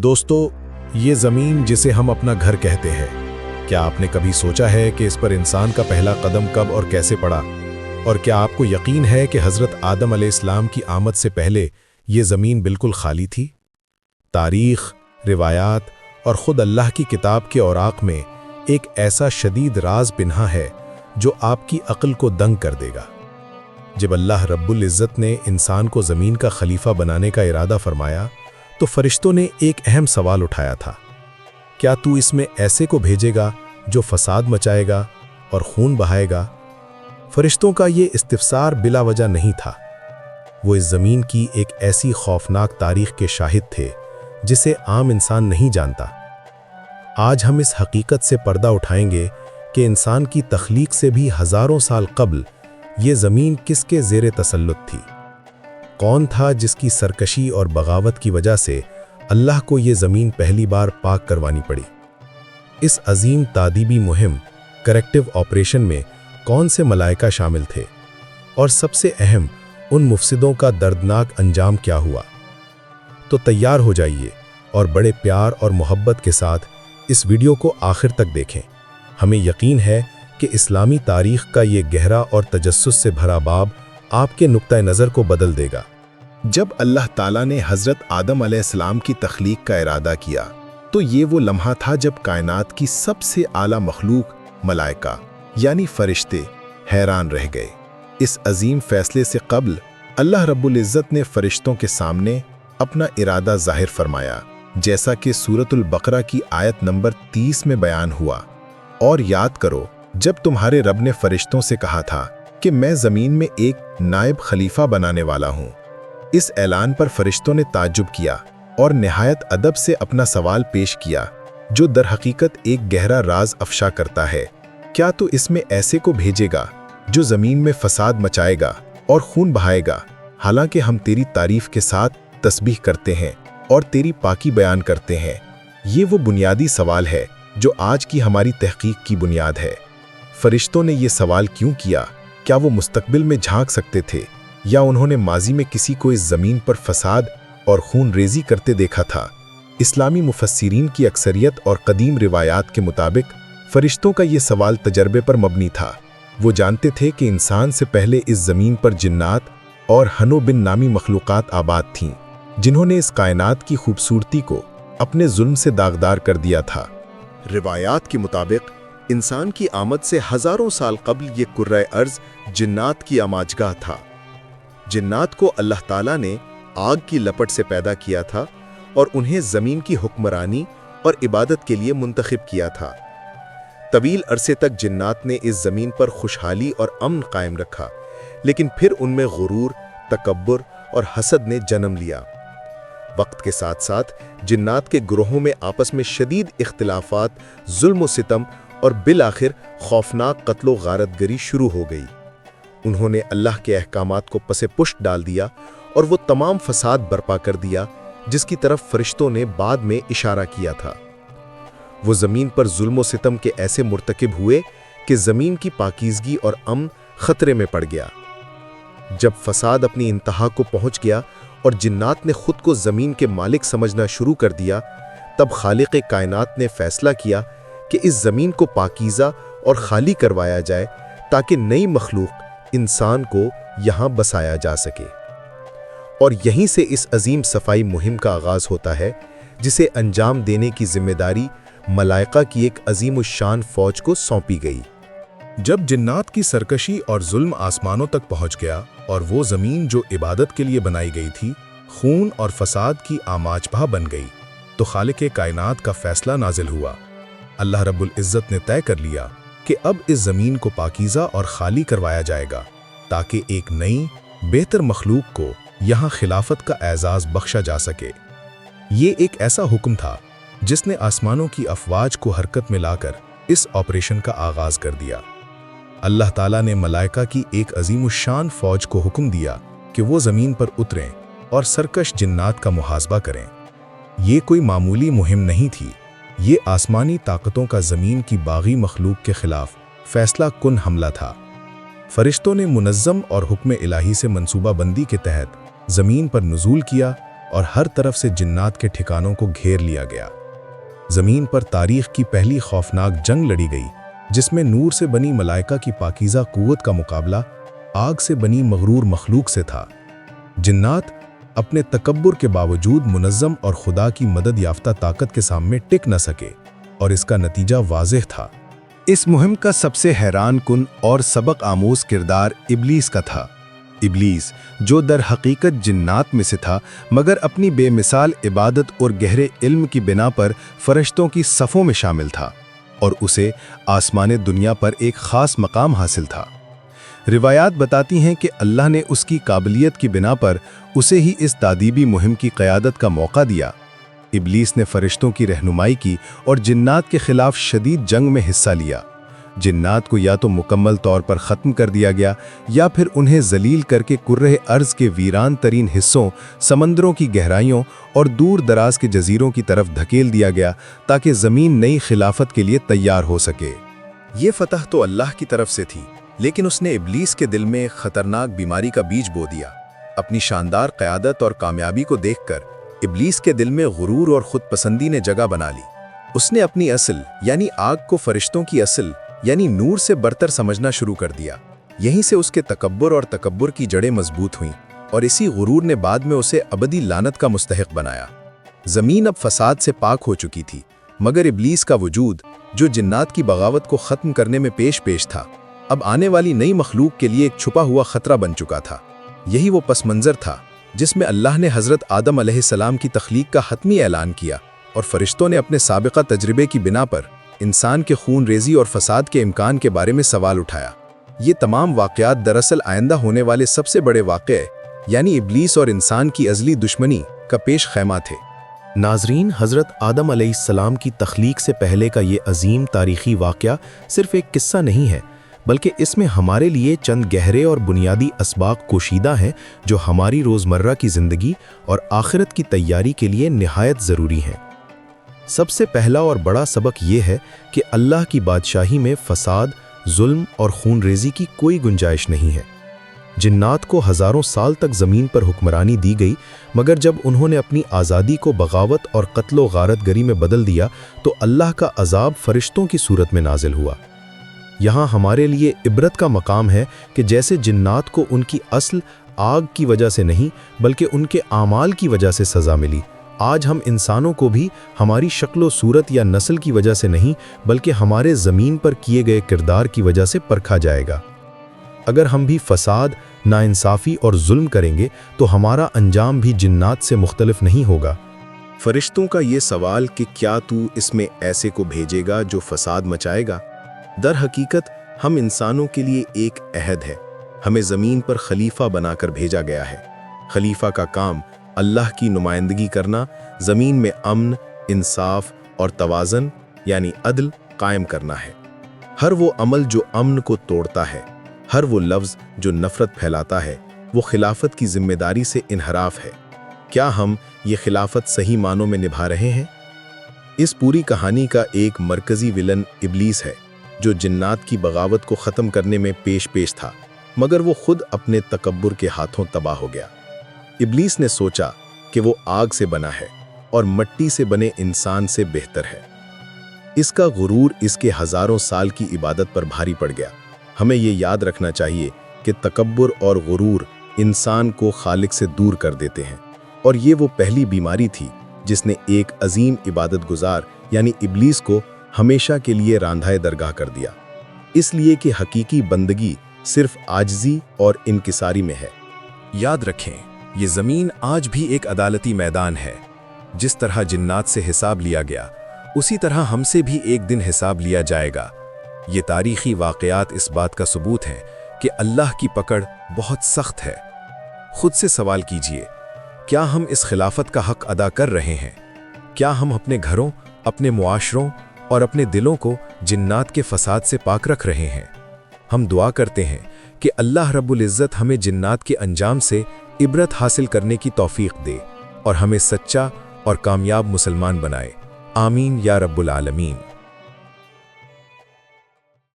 دوستو، یہ زمین جسے ہم اپنا گھر کہتے ہیں، کیا آپ نے کبھی سوچا ہے کہ اس پر انسان کا پہلا قدم کب اور کیسے پڑا؟ اور کیا آپ کو یقین ہے کہ حضرت آدم علیہ السلام کی آمد سے پہلے یہ زمین بالکل خالی تھی؟ تاریخ، روایات اور خود اللہ کی کتاب کے اوراق میں ایک ایسا شدید راز پنہا ہے جو آپ کی عقل کو دنگ کر دے گا۔ جب اللہ رب العزت نے انسان کو زمین کا خلیفہ بنانے کا ارادہ فرمایا تو فرشتوں نے ایک اہم سوال اٹھایا تھا، کیا تو اس میں ایسے کو بھیجے گا جو فساد مچائے گا اور خون بہائے گا؟ فرشتوں کا یہ استفسار بلا وجہ نہیں تھا، وہ اس زمین کی ایک ایسی خوفناک تاریخ کے شاہد تھے جسے عام انسان نہیں جانتا۔ آج ہم اس حقیقت سے پردہ اٹھائیں گے کہ انسان کی تخلیق سے بھی ہزاروں سال قبل یہ زمین کس کے زیر تسلط تھی؟ کون تھا جس کی سرکشی اور بغاوت کی وجہ سے اللہ کو یہ زمین پہلی بار پاک کروانی پڑی؟ اس عظیم تادیبی مہم کریکٹیو آپریشن میں کون سے ملائکہ شامل تھے؟ اور سب سے اہم، ان مفسدوں کا دردناک انجام کیا ہوا؟ تو تیار ہو جائیے اور بڑے پیار اور محبت کے ساتھ اس ویڈیو کو آخر تک دیکھیں۔ ہمیں یقین ہے کہ اسلامی تاریخ کا یہ گہرا اور تجسس سے بھرا باب آپ کے نقطہ نظر کو بدل دے گا۔ جب اللہ تعالیٰ نے حضرت آدم علیہ السلام کی تخلیق کا ارادہ کیا تو یہ وہ لمحہ تھا جب کائنات کی سب سے اعلیٰ مخلوق ملائکہ یعنی فرشتے حیران رہ گئے۔ اس عظیم فیصلے سے قبل اللہ رب العزت نے فرشتوں کے سامنے اپنا ارادہ ظاہر فرمایا، جیسا کہ سورۃ البقرہ کی آیت نمبر 30 میں بیان ہوا۔ اور یاد کرو جب تمہارے رب نے فرشتوں سے کہا تھا کہ میں زمین میں ایک نائب خلیفہ بنانے والا ہوں۔ اس اعلان پر فرشتوں نے تعجب کیا اور نہایت ادب سے اپنا سوال پیش کیا، جو در حقیقت ایک گہرا راز افشا کرتا ہے۔ کیا تو اس میں ایسے کو بھیجے گا جو زمین میں فساد مچائے گا اور خون بہائے گا؟ حالانکہ ہم تیری تعریف کے ساتھ تسبیح کرتے ہیں اور تیری پاکی بیان کرتے ہیں۔ یہ وہ بنیادی سوال ہے جو آج کی ہماری تحقیق کی بنیاد ہے۔ فرشتوں نے یہ سوال کیوں کیا؟ کیا وہ مستقبل میں جھانک سکتے تھے، یا انہوں نے ماضی میں کسی کو اس زمین پر فساد اور خون ریزی کرتے دیکھا تھا؟ اسلامی مفسرین کی اکثریت اور قدیم روایات کے مطابق فرشتوں کا یہ سوال تجربے پر مبنی تھا۔ وہ جانتے تھے کہ انسان سے پہلے اس زمین پر جنات اور حنو بن نامی مخلوقات آباد تھیں، جنہوں نے اس کائنات کی خوبصورتی کو اپنے ظلم سے داغدار کر دیا تھا۔ روایات کے مطابق انسان کی آمد سے ہزاروں سال قبل یہ کرۂ ارض جنات کی آماجگاہ تھا۔ جنات کو اللہ تعالیٰ نے آگ کی لپٹ سے پیدا کیا تھا اور انہیں زمین کی حکمرانی اور عبادت کے لیے منتخب کیا تھا۔ طویل عرصے تک جنات نے اس زمین پر خوشحالی اور امن قائم رکھا، لیکن پھر ان میں غرور، تکبر اور حسد نے جنم لیا۔ وقت کے ساتھ ساتھ جنات کے گروہوں میں آپس میں شدید اختلافات، ظلم و ستم اور بالآخر خوفناک قتل و غارت گری شروع ہو گئی۔ انہوں نے اللہ کے احکامات کو پس پشت ڈال دیا اور وہ تمام فساد برپا کر دیا جس کی طرف فرشتوں نے بعد میں اشارہ کیا تھا۔ وہ زمین پر ظلم و ستم کے ایسے مرتکب ہوئے کہ زمین کی پاکیزگی اور امن خطرے میں پڑ گیا۔ جب فساد اپنی انتہا کو پہنچ گیا اور جنات نے خود کو زمین کے مالک سمجھنا شروع کر دیا، تب خالق کائنات نے فیصلہ کیا کہ اس زمین کو پاکیزہ اور خالی کروایا جائے تاکہ نئی مخلوق انسان کو یہاں بسایا جا سکے۔ اور یہیں سے اس عظیم صفائی مہم کا آغاز ہوتا ہے، جسے انجام دینے کی ذمہ داری ملائکہ کی ایک عظیم الشان فوج کو سونپی گئی۔ جب جنات کی سرکشی اور ظلم آسمانوں تک پہنچ گیا اور وہ زمین جو عبادت کے لیے بنائی گئی تھی خون اور فساد کی آماجگاہ بن گئی، تو خالق کائنات کا فیصلہ نازل ہوا۔ اللہ رب العزت نے طے کر لیا کہ اب اس زمین کو پاکیزہ اور خالی کروایا جائے گا تاکہ ایک نئی بہتر مخلوق کو یہاں خلافت کا اعزاز بخشا جا سکے۔ یہ ایک ایسا حکم تھا جس نے آسمانوں کی افواج کو حرکت میں لا کر اس آپریشن کا آغاز کر دیا۔ اللہ تعالیٰ نے ملائکہ کی ایک عظیم الشان فوج کو حکم دیا کہ وہ زمین پر اتریں اور سرکش جنات کا محاسبہ کریں۔ یہ کوئی معمولی مہم نہیں تھی، یہ آسمانی طاقتوں کا زمین کی باغی مخلوق کے خلاف فیصلہ کن حملہ تھا۔ فرشتوں نے منظم اور حکم الہی سے منصوبہ بندی کے تحت زمین پر نزول کیا اور ہر طرف سے جنات کے ٹھکانوں کو گھیر لیا گیا۔ زمین پر تاریخ کی پہلی خوفناک جنگ لڑی گئی، جس میں نور سے بنی ملائکہ کی پاکیزہ قوت کا مقابلہ آگ سے بنی مغرور مخلوق سے تھا۔ جنات اپنے تکبر کے باوجود منظم اور خدا کی مدد یافتہ طاقت کے سامنے ٹک نہ سکے، اور اس کا نتیجہ واضح تھا۔ اس مہم کا سب سے حیران کن اور سبق آموز کردار ابلیس کا تھا۔ ابلیس، جو در حقیقت جنات میں سے تھا، مگر اپنی بے مثال عبادت اور گہرے علم کی بنا پر فرشتوں کی صفوں میں شامل تھا، اور اسے آسمان دنیا پر ایک خاص مقام حاصل تھا۔ روایات بتاتی ہیں کہ اللہ نے اس کی قابلیت کی بنا پر اسے ہی اس تادیبی مہم کی قیادت کا موقع دیا۔ ابلیس نے فرشتوں کی رہنمائی کی اور جنات کے خلاف شدید جنگ میں حصہ لیا۔ جنات کو یا تو مکمل طور پر ختم کر دیا گیا، یا پھر انہیں ذلیل کر کے کرہ ارض کے ویران ترین حصوں، سمندروں کی گہرائیوں اور دور دراز کے جزیروں کی طرف دھکیل دیا گیا، تاکہ زمین نئی خلافت کے لیے تیار ہو سکے۔ یہ فتح تو اللہ کی طرف سے تھی، لیکن اس نے ابلیس کے دل میں ایک خطرناک بیماری کا بیج بو دیا۔ اپنی شاندار قیادت اور کامیابی کو دیکھ کر ابلیس کے دل میں غرور اور خود پسندی نے جگہ بنا لی۔ اس نے اپنی اصل یعنی آگ کو فرشتوں کی اصل یعنی نور سے برتر سمجھنا شروع کر دیا۔ یہیں سے اس کے تکبر اور تکبر کی جڑیں مضبوط ہوئیں، اور اسی غرور نے بعد میں اسے ابدی لعنت کا مستحق بنایا۔ زمین اب فساد سے پاک ہو چکی تھی، مگر ابلیس کا وجود، جو جنات کی بغاوت کو ختم کرنے میں پیش تھا، اب آنے والی نئی مخلوق کے لیے ایک چھپا ہوا خطرہ بن چکا تھا۔ یہی وہ پس منظر تھا جس میں اللہ نے حضرت آدم علیہ السلام کی تخلیق کا حتمی اعلان کیا، اور فرشتوں نے اپنے سابقہ تجربے کی بنا پر انسان کے خون ریزی اور فساد کے امکان کے بارے میں سوال اٹھایا۔ یہ تمام واقعات دراصل آئندہ ہونے والے سب سے بڑے واقعے یعنی ابلیس اور انسان کی ازلی دشمنی کا پیش خیمہ تھے۔ ناظرین، حضرت آدم علیہ السلام کی تخلیق سے پہلے کا یہ عظیم تاریخی واقعہ صرف ایک قصہ نہیں ہے، بلکہ اس میں ہمارے لیے چند گہرے اور بنیادی اسباق کوشیدہ ہیں جو ہماری روزمرہ کی زندگی اور آخرت کی تیاری کے لیے نہایت ضروری ہیں۔ سب سے پہلا اور بڑا سبق یہ ہے کہ اللہ کی بادشاہی میں فساد، ظلم اور خون ریزی کی کوئی گنجائش نہیں ہے۔ جنات کو ہزاروں سال تک زمین پر حکمرانی دی گئی، مگر جب انہوں نے اپنی آزادی کو بغاوت اور قتل و غارت گری میں بدل دیا تو اللہ کا عذاب فرشتوں کی صورت میں نازل ہوا۔ یہاں ہمارے لیے عبرت کا مقام ہے کہ جیسے جنات کو ان کی اصل آگ کی وجہ سے نہیں بلکہ ان کے اعمال کی وجہ سے سزا ملی، آج ہم انسانوں کو بھی ہماری شکل و صورت یا نسل کی وجہ سے نہیں بلکہ ہمارے زمین پر کیے گئے کردار کی وجہ سے پرکھا جائے گا۔ اگر ہم بھی فساد، ناانصافی اور ظلم کریں گے تو ہمارا انجام بھی جنات سے مختلف نہیں ہوگا۔ فرشتوں کا یہ سوال کہ کیا تو اس میں ایسے کو بھیجے گا جو فساد مچائے گا، در حقیقت ہم انسانوں کے لیے ایک عہد ہے۔ ہمیں زمین پر خلیفہ بنا کر بھیجا گیا ہے۔ خلیفہ کا کام اللہ کی نمائندگی کرنا، زمین میں امن، انصاف اور توازن یعنی عدل قائم کرنا ہے۔ ہر وہ عمل جو امن کو توڑتا ہے، ہر وہ لفظ جو نفرت پھیلاتا ہے، وہ خلافت کی ذمہ داری سے انحراف ہے۔ کیا ہم یہ خلافت صحیح معنوں میں نبھا رہے ہیں؟ اس پوری کہانی کا ایک مرکزی ولن ابلیس ہے، جو جنات کی بغاوت کو ختم کرنے میں پیش تھا، مگر وہ خود اپنے تکبر کے ہاتھوں تباہ ہو گیا۔ ابلیس نے سوچا کہ وہ آگ سے بنا ہے اور مٹی سے بنے انسان سے بہتر ہے۔ اس کا غرور اس کے ہزاروں سال کی عبادت پر بھاری پڑ گیا۔ ہمیں یہ یاد رکھنا چاہیے کہ تکبر اور غرور انسان کو خالق سے دور کر دیتے ہیں، اور یہ وہ پہلی بیماری تھی جس نے ایک عظیم عبادت گزار یعنی ابلیس کو ہمیشہ کے لیے راندھائے درگاہ کر دیا۔ اس لیے کہ حقیقی بندگی صرف عاجزی اور انکساری میں ہے۔ یاد رکھیں، یہ زمین آج بھی ایک عدالتی میدان ہے۔ جس طرح جنات سے حساب لیا گیا، اسی طرح ہم سے بھی ایک دن حساب لیا جائے گا۔ یہ تاریخی واقعات اس بات کا ثبوت ہیں کہ اللہ کی پکڑ بہت سخت ہے۔ خود سے سوال کیجئے، کیا ہم اس خلافت کا حق ادا کر رہے ہیں؟ کیا ہم اپنے گھروں، اپنے معاشروں اور اپنے دلوں کو جنات کے فساد سے پاک رکھ رہے ہیں؟ ہم دعا کرتے ہیں کہ اللہ رب العزت ہمیں جنات کے انجام سے عبرت حاصل کرنے کی توفیق دے اور ہمیں سچا اور کامیاب مسلمان بنائے۔ آمین یا رب العالمین۔